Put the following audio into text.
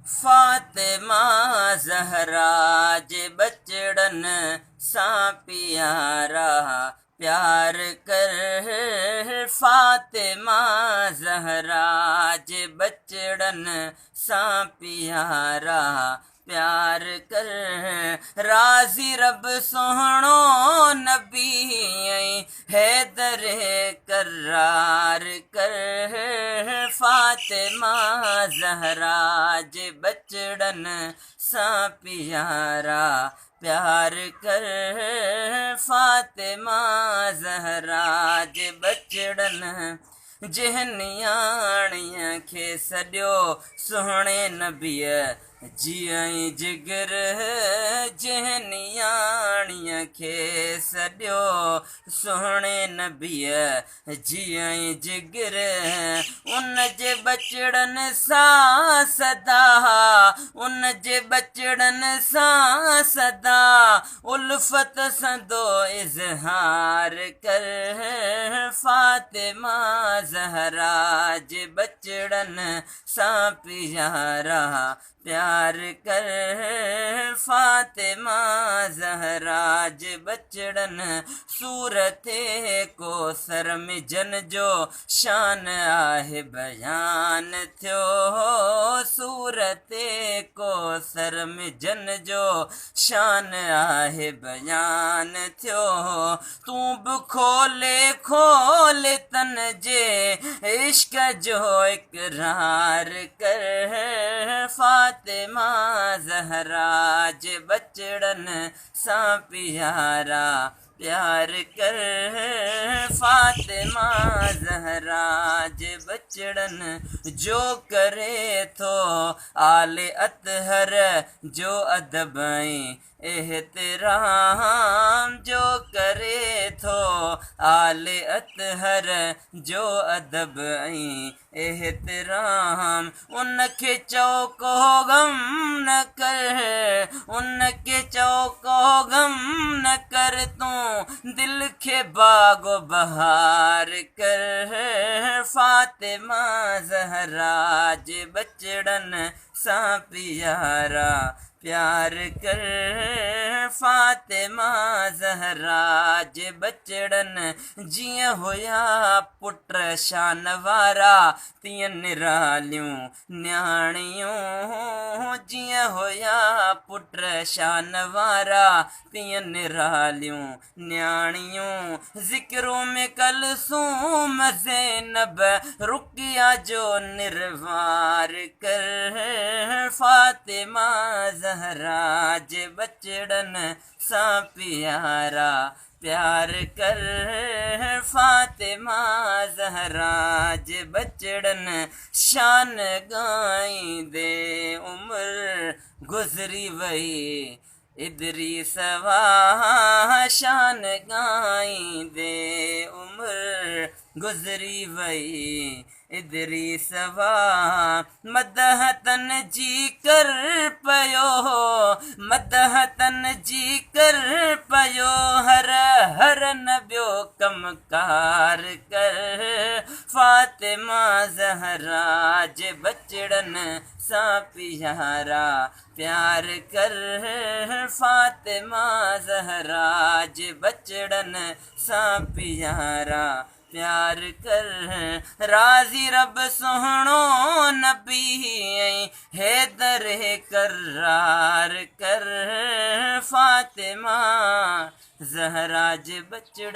फातिमा ज़हरा जे बचड़न सां प्यारा प्यार कर। फातिमा ज़हरा जे बचड़न सां प्यारा प्यार कर। राज़ी रब सोहणो नबी हैदर करार कर। फातिमा ज़हरा जे बचड़न सां प्यारा प्यार कर। फातिमा ज़हरा जे बचड़न जिहनियाणीअ खे सॼो सुहिणे नबीअ जीअं जिगर। जिहनियाणीअ खे सॼो सुहिणे नबीअ जीअं जिगर। उन जे बचड़न सां सदा उन जे बचड़न सां सदा उल्फत संदो इज़हार कर। फातिमा ज़हरा जे बचड़न सां प्यारा प्यार कर। फातिमा ज़हरा जे बचड़न सूरते कोसर में जन जो शान आहे बयान थियो। सूरते कोसर में जन जो शान आहे बयान थियो। तूं बि खोले तन जे इश्क जो इकरार कर। फातिमा ज़हरा जे बचड़न सां प्यारा प्यार कर। फातिमा ज़हरा जे बचड़न जो करे थो आले अतहर जो अदब एहतराम। जो करे थो आले अतहर जो अदब एहतराम। उनखे चओ को गम न कर उनखे चओ को गम न कर। तूं दिल खे बागो बहार कर। फातिमा ज़हरा जे बचड़न सां प्यारा प्यार कर। फातिमा ज़हरा जे बचड़न जीअं हुया पुट शान वारा तीअं निरालियूं न्याणियूं। जीअं हुया पुट शान वारा तीअं निरालियूं न्याणियूं। ज़िक्रों में कलसूम ज़ैनब रुक़िया जो निर्वार कर। फातिमा ज़हरा जे बचड़न सां प्यारा प्यार कर। फातिमा ज़हरा जे बचड़न शान गाईंदे उम्र गुज़री वई इदरीस वां। शान गाईंदे उम्र गुज़री वई इदरीस वां। मदह तन जी कर पयो मदह तन जी कर पयो हर हर न ॿियो कमकार कर। फातिमा ज़हरा जे बचड़न सां प्यारा प्यार कर। फातिमा ज़हरा जे बचड़न सां प्यारा प्यार कर। राज़ी रब सोहणो नबी हैदर करार कर। फातिमा ज़हरा जे बचड़न